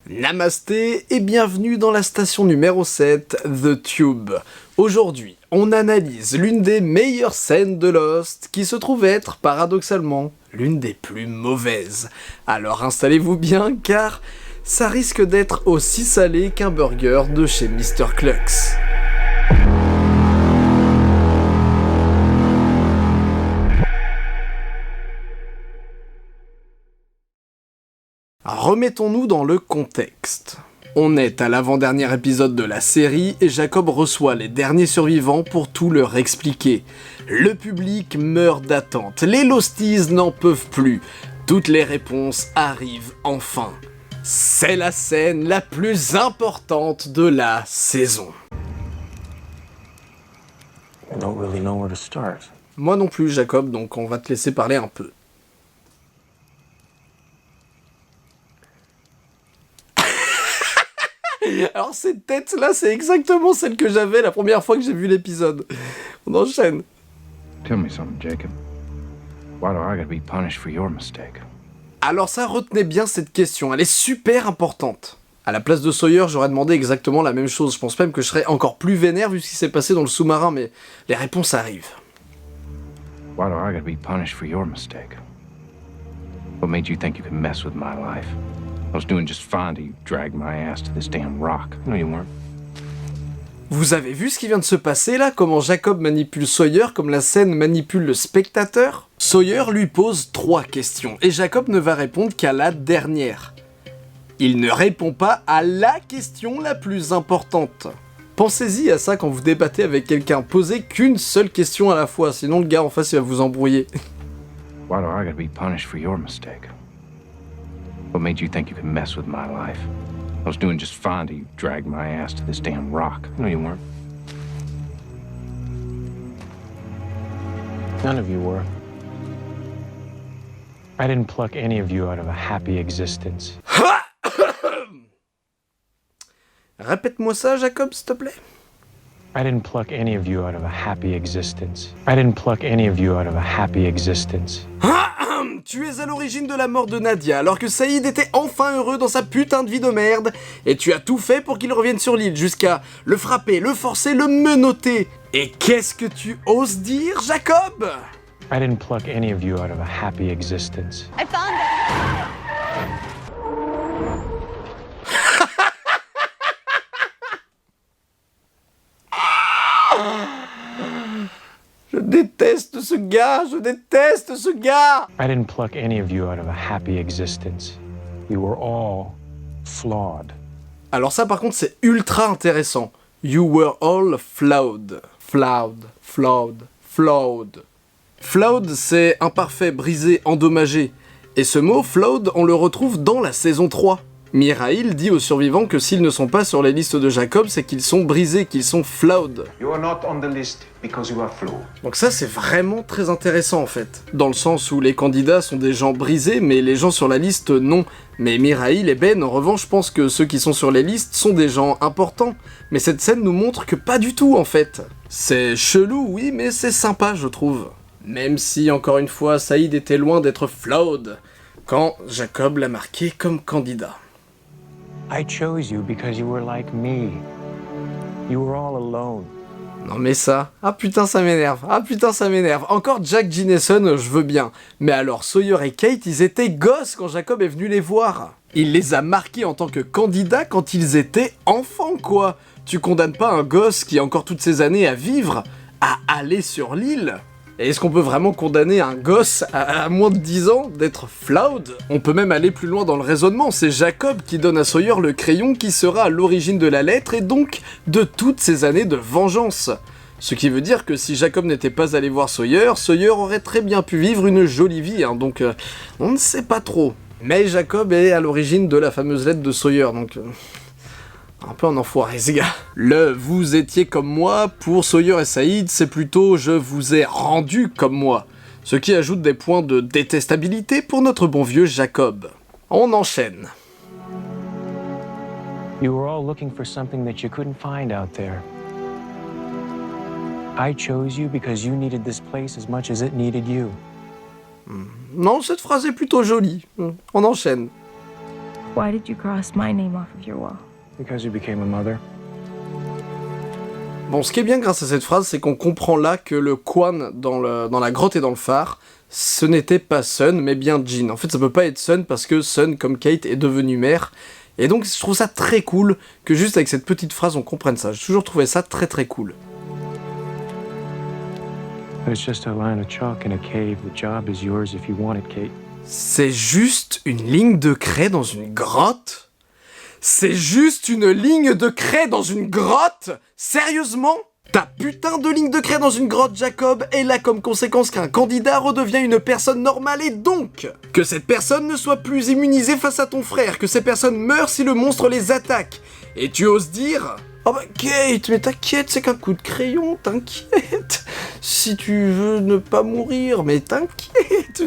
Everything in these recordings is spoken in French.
Namasté et bienvenue dans la station numéro 7, The Tube. Aujourd'hui, on analyse l'une des meilleures scènes de Lost qui se trouve être, paradoxalement, l'une des plus mauvaises. Alors installez-vous bien car ça risque d'être aussi salé qu'un burger de chez Mr. Clucks. Remettons-nous dans le contexte. On est à l'avant-dernier épisode de la série et Jacob reçoit les derniers survivants pour tout leur expliquer. Le public meurt d'attente, les Losties n'en peuvent plus. Toutes les réponses arrivent enfin. C'est la scène la plus importante de la saison. I don't really know where to start. Moi non plus, Jacob, donc on va te laisser parler un peu. Alors cette tête-là, c'est exactement celle que j'avais la première fois que j'ai vu l'épisode. On enchaîne. Tell me something, Jacob. Why do I gotta be punished for your mistake? Alors ça, retenez bien cette question, elle est super importante. À la place de Sawyer, j'aurais demandé exactement la même chose. Je pense même que je serais encore plus vénère vu ce qui s'est passé dans le sous-marin, mais les réponses arrivent. Why do I gotta be punished for your mistake? What made you think you could mess with my life? I was doing just fine till you dragged my ass to this damn rock. No, you weren't. Vous avez vu ce qui vient de se passer là? Comment Jacob manipule Sawyer, comme la scène manipule le spectateur? Sawyer lui pose 3 questions, et Jacob ne va répondre qu'à la dernière. Il ne répond pas à la question la plus importante. Pensez-y à ça quand vous débattez avec quelqu'un, posez qu'une seule question à la fois, sinon le gars en face il va vous embrouiller. Why do I gotta be punished for your mistake? What made you think you could mess with my life? I was doing just fine till you dragged my ass to this damn rock. No, you weren't. None of you were. I didn't pluck any of you out of a happy existence. Répète-moi ça, Jacob, s'il te plaît. I didn't pluck any of you out of a happy existence. I didn't pluck any of you out of a happy existence. Tu es à l'origine de la mort de Nadia, alors que Saïd était enfin heureux dans sa putain de vie de merde, et tu as tout fait pour qu'il revienne sur l'île, jusqu'à le frapper, le forcer, le menotter. Et qu'est-ce que tu oses dire, Jacob? I didn't pluck any of you out of a happy existence. I found it. Je déteste ce gars, je déteste ce gars. I didn't pluck any of you out of a happy existence. You were all flawed. Alors ça par contre c'est ultra intéressant. You were all flawed. Flawed, flawed, flawed. Flawed c'est imparfait, brisé, endommagé. Et ce mot flawed on le retrouve dans la saison 3. Mirail dit aux survivants que s'ils ne sont pas sur les listes de Jacob, c'est qu'ils sont brisés, qu'ils sont flawed. You are not on the list because you are flawed. Donc ça c'est vraiment très intéressant en fait. Dans le sens où les candidats sont des gens brisés, mais les gens sur la liste non. Mais Mirail et Ben en revanche pensent que ceux qui sont sur les listes sont des gens importants. Mais cette scène nous montre que pas du tout en fait. C'est chelou oui, mais c'est sympa je trouve. Même si encore une fois Saïd était loin d'être flawed quand Jacob l'a marqué comme candidat. I chose you because you were like me. You were all alone. Non mais ça, ah putain ça m'énerve, Encore Jack Gineson, je veux bien. Mais alors Sawyer et Kate, ils étaient gosses quand Jacob est venu les voir. Il les a marqués en tant que candidats quand ils étaient enfants quoi. Tu condamnes pas un gosse qui a encore toutes ces années à vivre, à aller sur l'île. Et est-ce qu'on peut vraiment condamner un gosse à moins de 10 ans d'être flawed? On peut même aller plus loin dans le raisonnement, c'est Jacob qui donne à Sawyer le crayon qui sera à l'origine de la lettre et donc de toutes ces années de vengeance. Ce qui veut dire que si Jacob n'était pas allé voir Sawyer, Sawyer aurait très bien pu vivre une jolie vie, hein, donc on ne sait pas trop. Mais Jacob est à l'origine de la fameuse lettre de Sawyer, donc... un peu un enfoiré, ce gars. Le « vous étiez comme moi » pour Sawyer et Saïd, c'est plutôt « je vous ai rendu comme moi », ce qui ajoute des points de détestabilité pour notre bon vieux Jacob. On enchaîne. You were all looking for something that you couldn't find out there. I chose you because you needed this place as much as it needed you. Non, cette phrase est plutôt jolie. On enchaîne. Why did you cross my name off of your wall? Because you became a mother. Bon, ce qui est bien grâce à cette phrase, c'est qu'on comprend là que le Quan dans la grotte et dans le phare, ce n'était pas Sun, mais bien Jin. En fait, ça peut pas être Sun parce que Sun, comme Kate, est devenue mère. Et donc, je trouve ça très cool que juste avec cette petite phrase, on comprenne ça. J'ai toujours trouvé ça très très cool. It's just a line of chalk in a cave. The job is yours if you want it, Kate. C'est juste une ligne de craie dans une grotte? C'est juste une ligne de craie dans une grotte? Sérieusement? Ta putain de ligne de craie dans une grotte, Jacob, elle a comme conséquence qu'un candidat redevient une personne normale et donc que cette personne ne soit plus immunisée face à ton frère, que ces personnes meurent si le monstre les attaque. Et tu oses dire... Oh bah Kate, mais t'inquiète, c'est qu'un coup de crayon, t'inquiète. Si tu veux ne pas mourir, mais t'inquiète,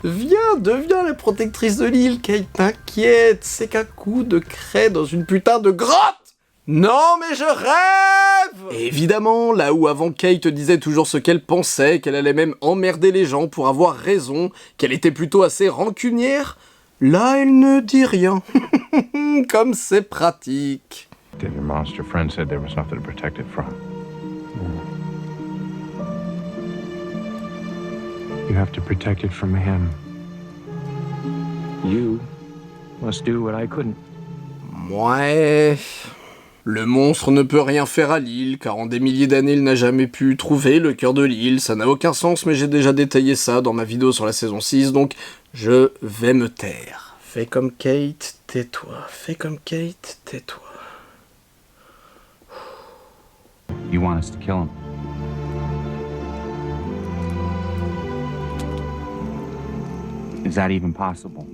viens, deviens la protectrice de l'île, Kate, t'inquiète, c'est qu'un coup de craie dans une putain de grotte. Non mais je rêve! Et évidemment, là où avant Kate disait toujours ce qu'elle pensait, qu'elle allait même emmerder les gens pour avoir raison, qu'elle était plutôt assez rancunière, là elle ne dit rien. Comme c'est pratique. Your monster friend said there was nothing to protect it from. You have to protect it from him. You must do what I couldn't. Ouais... Le monstre ne peut rien faire à l'île, car en des milliers d'années il n'a jamais pu trouver le cœur de l'île, ça n'a aucun sens, mais j'ai déjà détaillé ça dans ma vidéo sur la saison 6, donc je vais me taire. Fais comme Kate, tais-toi. Fais comme Kate, tais-toi. You want us to kill him? Is that even possible?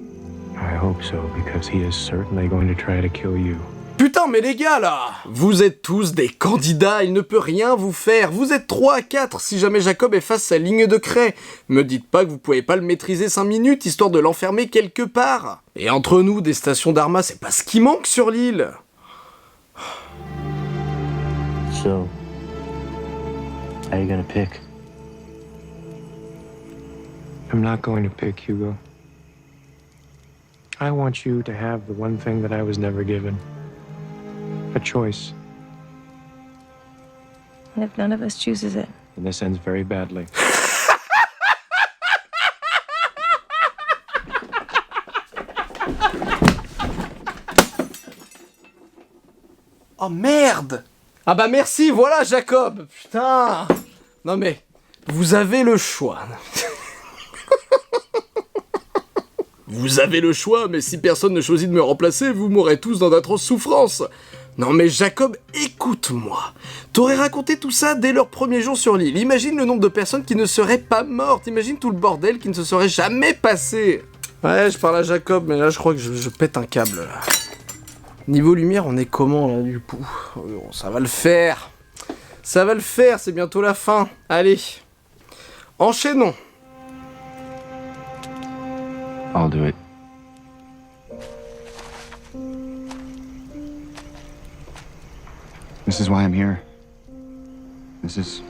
I hope so, because he is certainly going to try to kill you. Putain, mais les gars, là! Vous êtes tous des candidats, il ne peut rien vous faire. Vous êtes 3 à 4 si jamais Jacob efface sa ligne de craie. Me dites pas que vous pouvez pas le maîtriser 5 minutes, histoire de l'enfermer quelque part. Et entre nous, des stations d'Arma, c'est pas ce qui manque sur l'île. So, how are you gonna pick? I'm not going to pick, Hugo. I want you to have the one thing that I was never given. A choice. And if none of us chooses it? And this ends very badly. Oh merde! Ah bah merci, voilà Jacob! Putain! Non mais, vous avez le choix. Vous avez le choix, mais si personne ne choisit de me remplacer, vous mourrez tous dans d'atroces souffrances. Non mais Jacob, écoute-moi. T'aurais raconté tout ça dès leur premier jour sur l'île. Imagine le nombre de personnes qui ne seraient pas mortes. Imagine tout le bordel qui ne se serait jamais passé. Ouais, je parle à Jacob, mais là je crois que je pète un câble. Là. Niveau lumière, on est comment là du coup? Bon, ça va le faire. Ça va le faire, c'est bientôt la fin. Allez. Enchaînons. I'll do it. This is why I'm here. This is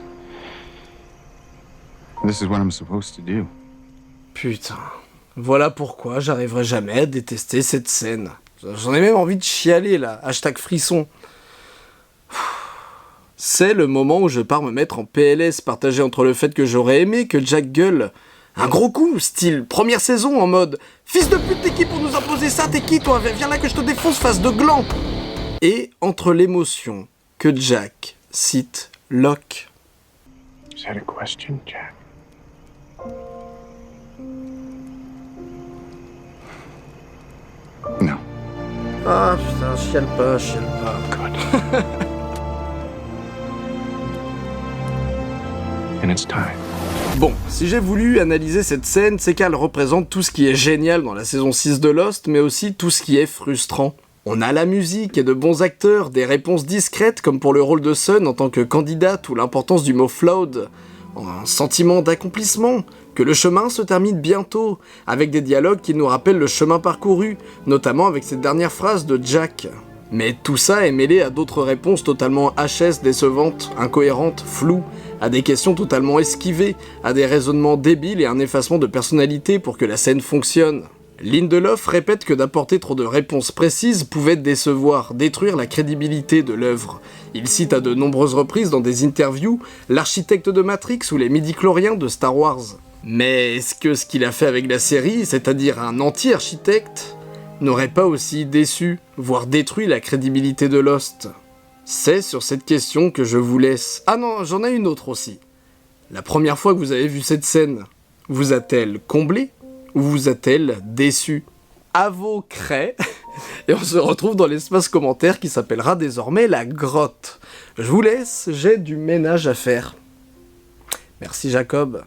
what I'm supposed to do. Putain. Voilà pourquoi j'arriverai jamais à détester cette scène. J'en ai même envie de chialer là. Hashtag frisson. C'est le moment où je pars me mettre en PLS partagé entre le fait que j'aurais aimé que Jack gueule un gros coup, style première saison en mode « Fils de pute, t'es qui pour nous imposer ça? T'es qui toi? Viens là que je te défonce face de gland !» Et entre l'émotion que Jack cite Locke. Is that a question, Jack? No. Ah putain, chiale pas. Good. And it's time. Bon, si j'ai voulu analyser cette scène, c'est qu'elle représente tout ce qui est génial dans la saison 6 de Lost, mais aussi tout ce qui est frustrant. On a la musique et de bons acteurs, des réponses discrètes comme pour le rôle de Sun en tant que candidate ou l'importance du mot flawed, un sentiment d'accomplissement, que le chemin se termine bientôt, avec des dialogues qui nous rappellent le chemin parcouru, notamment avec cette dernière phrase de Jack. Mais tout ça est mêlé à d'autres réponses totalement HS, décevantes, incohérentes, floues, à des questions totalement esquivées, à des raisonnements débiles et un effacement de personnalité pour que la scène fonctionne. Lindelof répète que d'apporter trop de réponses précises pouvait décevoir, détruire la crédibilité de l'œuvre. Il cite à de nombreuses reprises dans des interviews l'architecte de Matrix ou les midi-chloriens de Star Wars. Mais est-ce que ce qu'il a fait avec la série, c'est-à-dire un anti-architecte, n'aurait pas aussi déçu, voire détruit la crédibilité de Lost? C'est sur cette question que je vous laisse. Ah non, j'en ai une autre aussi. La première fois que vous avez vu cette scène, vous a-t-elle comblé ou vous a-t-elle déçu? À vos craies. Et on se retrouve dans l'espace commentaire qui s'appellera désormais la grotte. Je vous laisse, j'ai du ménage à faire. Merci Jacob.